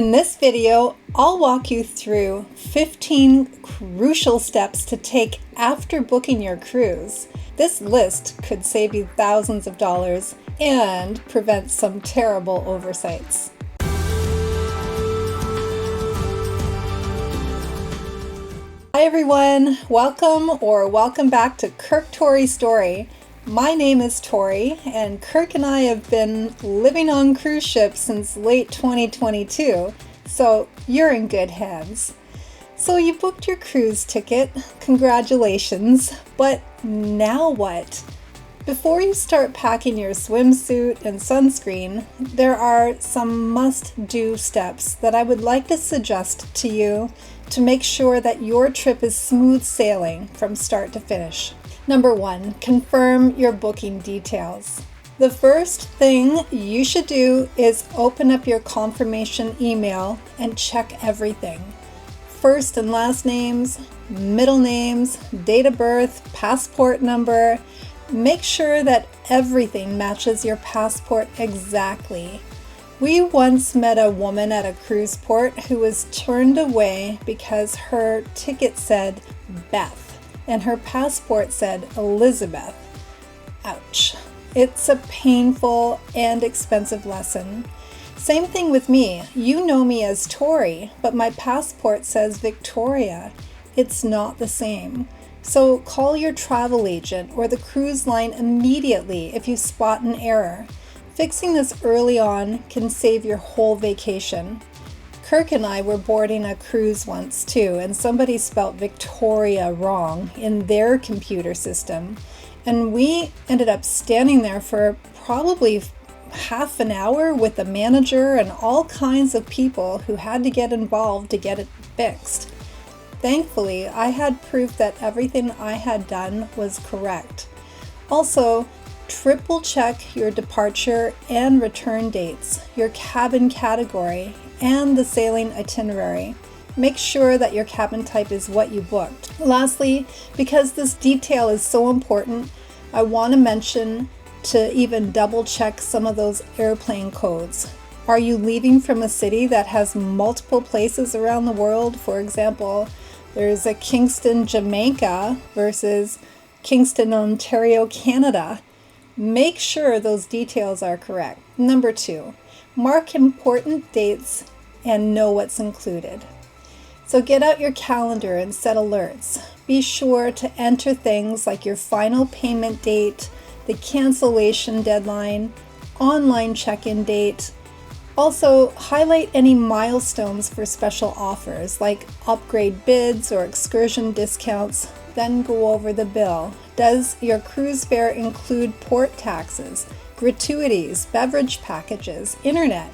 In this video, I'll walk you through 15 crucial steps to take after booking your cruise. This list could save you thousands of dollars and prevent some terrible oversights. Hi everyone, welcome back to KirkToriStory. My name is Tori, and Kirk and I have been living on cruise ships since late 2022, so you're in good hands. So you booked your cruise ticket, congratulations, but now what? Before you start packing your swimsuit and sunscreen, there are some must-do steps that I would like to suggest to you to make sure that your trip is smooth sailing from start to finish. Number 1, confirm your booking details. The first thing you should do is open up your confirmation email and check everything. First and last names, middle names, date of birth, passport number. Make sure that everything matches your passport exactly. We once met a woman at a cruise port who was turned away because her ticket said Beth and her passport said Elizabeth. Ouch. It's a painful and expensive lesson. Same thing with me. You know me as Tori, but my passport says Victoria. It's not the same. So call your travel agent or the cruise line immediately if you spot an error. Fixing this early on can save your whole vacation. Kirk and I were boarding a cruise once too, and somebody spelt Victoria wrong in their computer system. And we ended up standing there for probably half an hour with the manager and all kinds of people who had to get involved to get it fixed. Thankfully, I had proof that everything I had done was correct. Also, triple check your departure and return dates, your cabin category, and the sailing itinerary. Make sure that your cabin type is what you booked. Lastly, because this detail is so important, I want to mention to even double check some of those airplane codes. Are you leaving from a city that has multiple places around the world? For example, there's a Kingston, Jamaica versus Kingston, Ontario, Canada. Make sure those details are correct. Number 2, mark important dates and know what's included. So get out your calendar and set alerts. Be sure to enter things like your final payment date, the cancellation deadline, online check-in date. Also, highlight any milestones for special offers like upgrade bids or excursion discounts. Then go over the bill. Does your cruise fare include port taxes, gratuities, beverage packages, internet?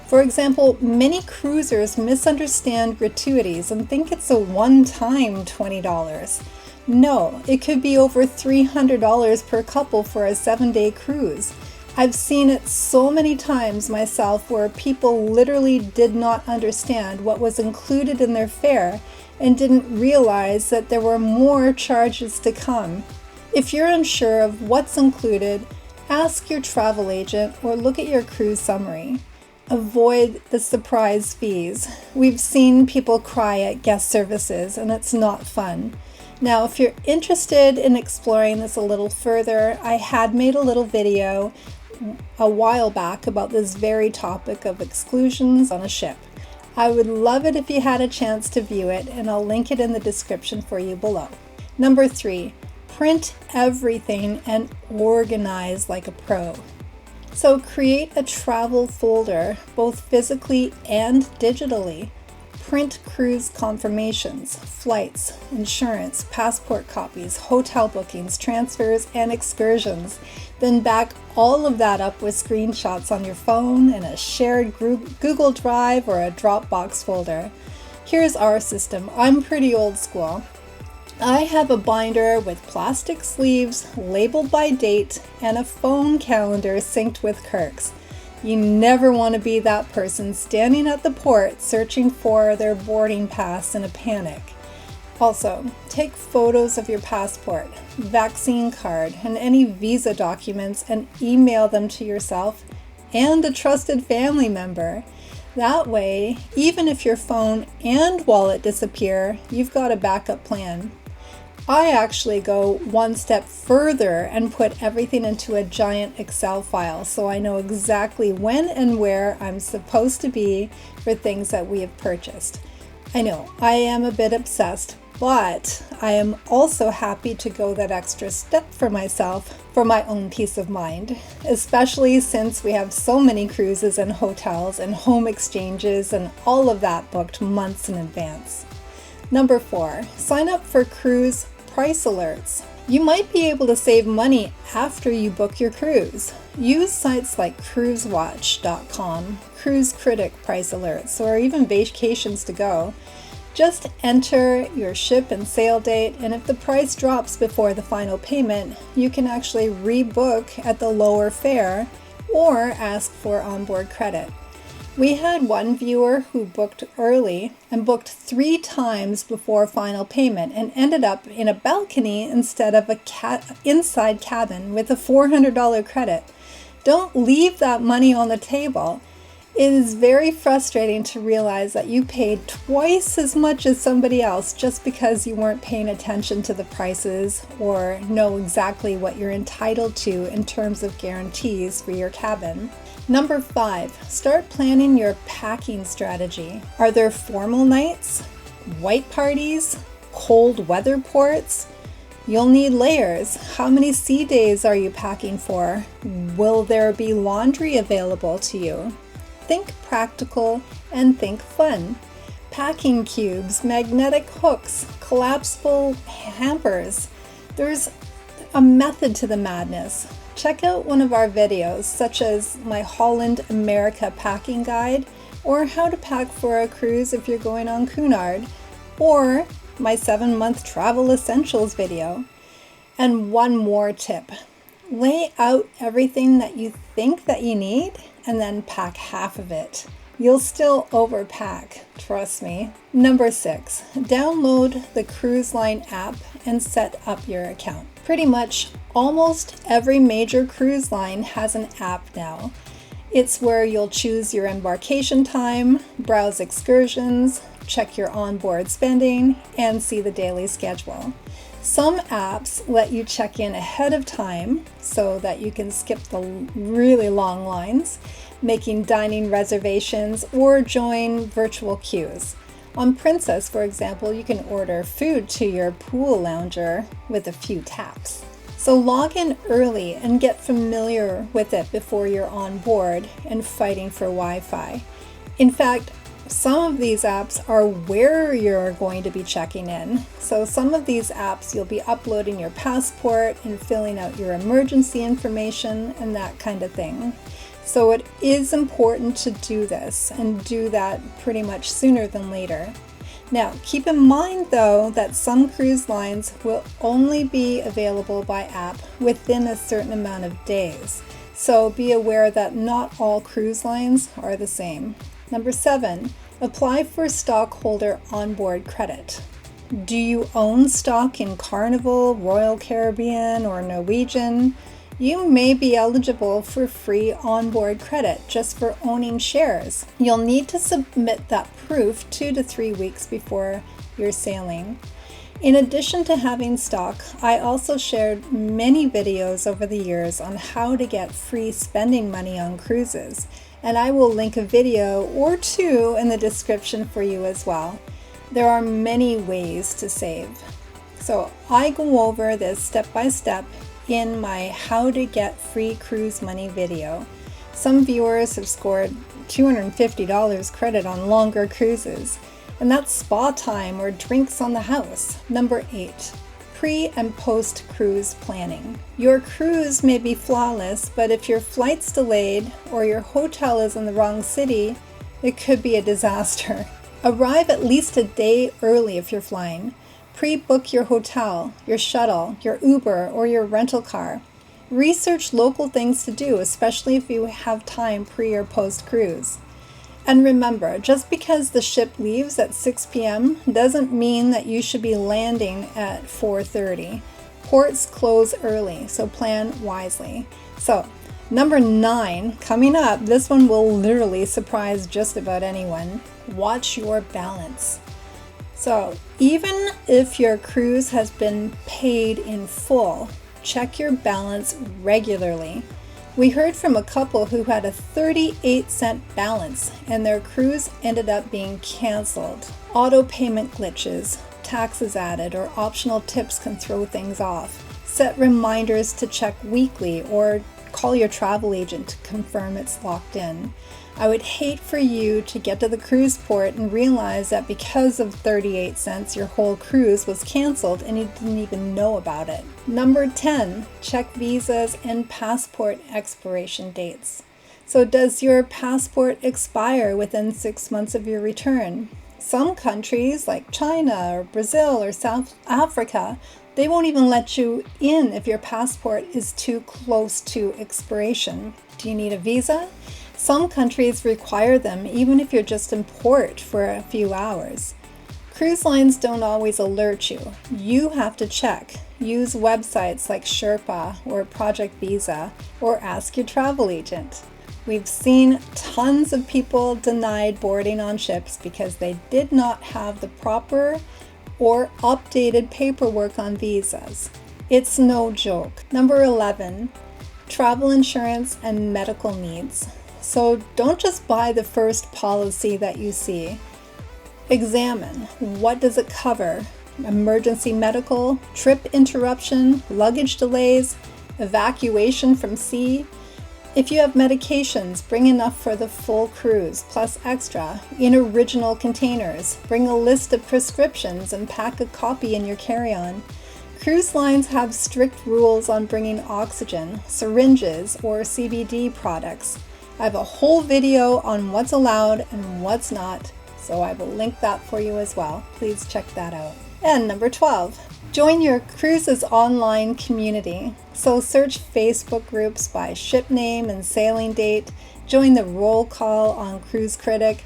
For example, many cruisers misunderstand gratuities and think it's a one-time $20. No, it could be over $300 per couple for a 7-day cruise. I've seen it so many times myself where people literally did not understand what was included in their fare and didn't realize that there were more charges to come. If you're unsure of what's included, ask your travel agent or look at your cruise summary. Avoid the surprise fees. We've seen people cry at guest services and it's not fun. Now, if you're interested in exploring this a little further, I had made a little video a while back about this very topic of exclusions on a ship. I would love it if you had a chance to view it, and I'll link it in the description for you below. Number 3, print everything and organize like a pro. So create a travel folder, both physically and digitally. Print cruise confirmations, flights, insurance, passport copies, hotel bookings, transfers, and excursions. Then back all of that up with screenshots on your phone in a shared Google Drive or a Dropbox folder. Here's our system. I'm pretty old school. I have a binder with plastic sleeves labeled by date and a phone calendar synced with Kirk's. You never want to be that person standing at the port searching for their boarding pass in a panic. Also, take photos of your passport, vaccine card, and any visa documents and email them to yourself and a trusted family member. That way, even if your phone and wallet disappear, you've got a backup plan. I actually go one step further and put everything into a giant Excel file so I know exactly when and where I'm supposed to be for things that we have purchased. I know, I am a bit obsessed, but I am also happy to go that extra step for myself for my own peace of mind, especially since we have so many cruises and hotels and home exchanges and all of that booked months in advance. Number 4, sign up for cruise price alerts. You might be able to save money after you book your cruise. Use sites like cruisewatch.com, Cruise Critic price alerts, or even Vacations to Go. Just enter your ship and sail date, and if the price drops before the final payment, you can actually rebook at the lower fare or ask for onboard credit. We had one viewer who booked early and booked 3 times before final payment and ended up in a balcony instead of a inside cabin with a $400 credit. Don't leave that money on the table. It is very frustrating to realize that you paid twice as much as somebody else just because you weren't paying attention to the prices or know exactly what you're entitled to in terms of guarantees for your cabin. Number 5, start planning your packing strategy. Are there formal nights, white parties, cold weather ports? You'll need layers. How many sea days are you packing for? Will there be laundry available to you? Think practical and think fun. Packing cubes, magnetic hooks, collapsible hampers. There's a method to the madness. Check out one of our videos, such as my Holland America packing guide, or how to pack for a cruise if you're going on Cunard, or my 7-month travel essentials video. And one more tip. Lay out everything that you think that you need and then pack half of it. You'll still overpack, trust me. Number 6, download the cruise line app and set up your account. Pretty much almost every major cruise line has an app now. It's where you'll choose your embarkation time, browse excursions, check your onboard spending, and see the daily schedule. Some apps let you check in ahead of time so that you can skip the really long lines, making dining reservations, or join virtual queues. On Princess, for example, you can order food to your pool lounger with a few taps. So log in early and get familiar with it before you're on board and fighting for Wi-Fi. In fact, some of these apps are where you're going to be checking in. So some of these apps you'll be uploading your passport and filling out your emergency information and that kind of thing. So it is important to do this and do that pretty much sooner than later. Now, keep in mind though that some cruise lines will only be available by app within a certain amount of days. So be aware that not all cruise lines are the same. Number 7, apply for Stockholder onboard credit. Do you own stock in Carnival, Royal Caribbean, or Norwegian? You may be eligible for free onboard credit just for owning shares. You'll need to submit that proof 2 to 3 weeks before you're sailing. In addition to having stock, I also shared many videos over the years on how to get free spending money on cruises, and I will link a video or 2 in the description for you as well. There are many ways to save. So I go over this step by step in my How to Get Free Cruise Money video. Some viewers have scored $250 credit on longer cruises, and that's spa time or drinks on the house. Number 8, pre and post cruise planning. Your cruise may be flawless, but if your flight's delayed or your hotel is in the wrong city, it could be a disaster. Arrive at least a day early if you're flying. Pre-book your hotel, your shuttle, your Uber, or your rental car. Research local things to do, especially if you have time pre or post cruise. And remember, just because the ship leaves at 6 p.m. doesn't mean that you should be landing at 4:30. Ports close early, so plan wisely. So, Number 9, coming up, this one will literally surprise just about anyone. Watch your balance. So even if your cruise has been paid in full, check your balance regularly. We heard from a couple who had a 38-cent balance and their cruise ended up being canceled. Auto payment glitches, taxes added, or optional tips can throw things off. Set reminders to check weekly or call your travel agent to confirm it's locked in. I would hate for you to get to the cruise port and realize that because of 38 cents, your whole cruise was canceled and you didn't even know about it. Number 10, check visas and passport expiration dates. So does your passport expire within 6 months of your return? Some countries like China or Brazil or South Africa, they won't even let you in if your passport is too close to expiration. Do you need a visa? Some countries require them even if you're just in port for a few hours. Cruise lines don't always alert you. You have to check. Use websites like Sherpa or Project Visa or ask your travel agent. We've seen tons of people denied boarding on ships because they did not have the proper or updated paperwork on visas. It's no joke. Number 11, travel insurance and medical needs. So don't just buy the first policy that you see. Examine, what does it cover? Emergency medical, trip interruption, luggage delays, evacuation from sea. If you have medications, bring enough for the full cruise, plus extra, in original containers. Bring a list of prescriptions and pack a copy in your carry-on. Cruise lines have strict rules on bringing oxygen, syringes, or CBD products. I have a whole video on what's allowed and what's not, so I will link that for you as well. Please check that out. And number 12, join your cruise's online community. So search Facebook groups by ship name and sailing date. Join the roll call on Cruise Critic.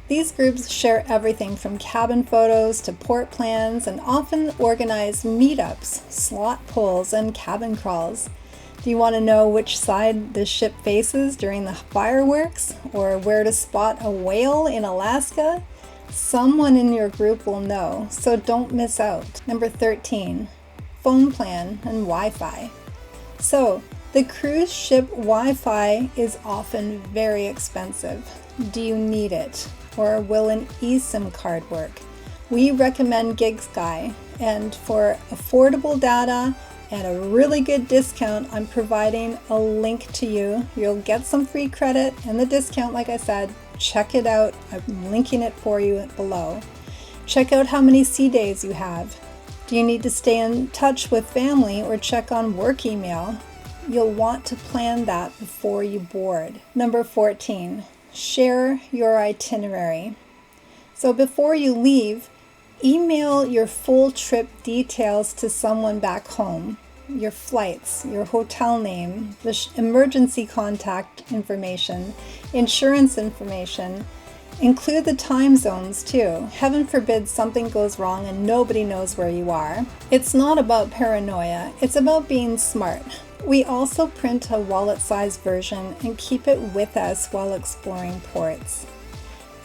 These groups share everything from cabin photos to port plans and often organize meetups, slot pulls, and cabin crawls. Do you want to know which side the ship faces during the fireworks or where to spot a whale in Alaska? Someone in your group will know, so don't miss out. Number 13, phone plan and Wi-Fi. So, the cruise ship Wi-Fi is often very expensive. Do you need it? Or will an eSIM card work? We recommend GigSky, and for affordable data and a really good discount, I'm providing a link to you. You'll get some free credit and the discount, like I said. Check it out. I'm linking it for you below. Check out how many sea days you have. Do you need to stay in touch with family or check on work email? You'll want to plan that before you board. Number 14, share your itinerary. So before you leave, email your full trip details to someone back home. Your flights, your hotel name, the emergency contact information, insurance information. Include the time zones too. Heaven forbid something goes wrong and nobody knows where you are. It's not about paranoia, it's about being smart. We also print a wallet-sized version and keep it with us while exploring ports.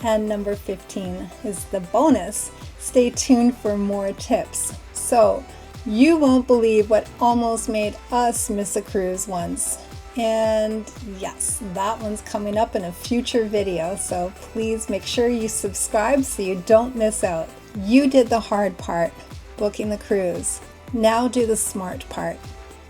And number 15 is the bonus. Stay tuned for more tips. So, you won't believe what almost made us miss a cruise once. And yes, that one's coming up in a future video, so please make sure you subscribe so you don't miss out. You did the hard part, booking the cruise. Now do the smart part.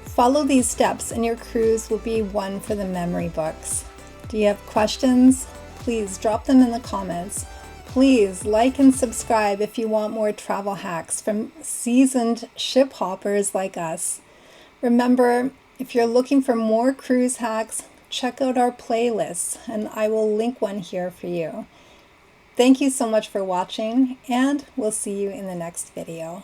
Follow these steps and your cruise will be one for the memory books. Do you have questions? Please drop them in the comments. Please like and subscribe if you want more travel hacks from seasoned ship hoppers like us. Remember, if you're looking for more cruise hacks, check out our playlists and I will link one here for you. Thank you so much for watching and we'll see you in the next video.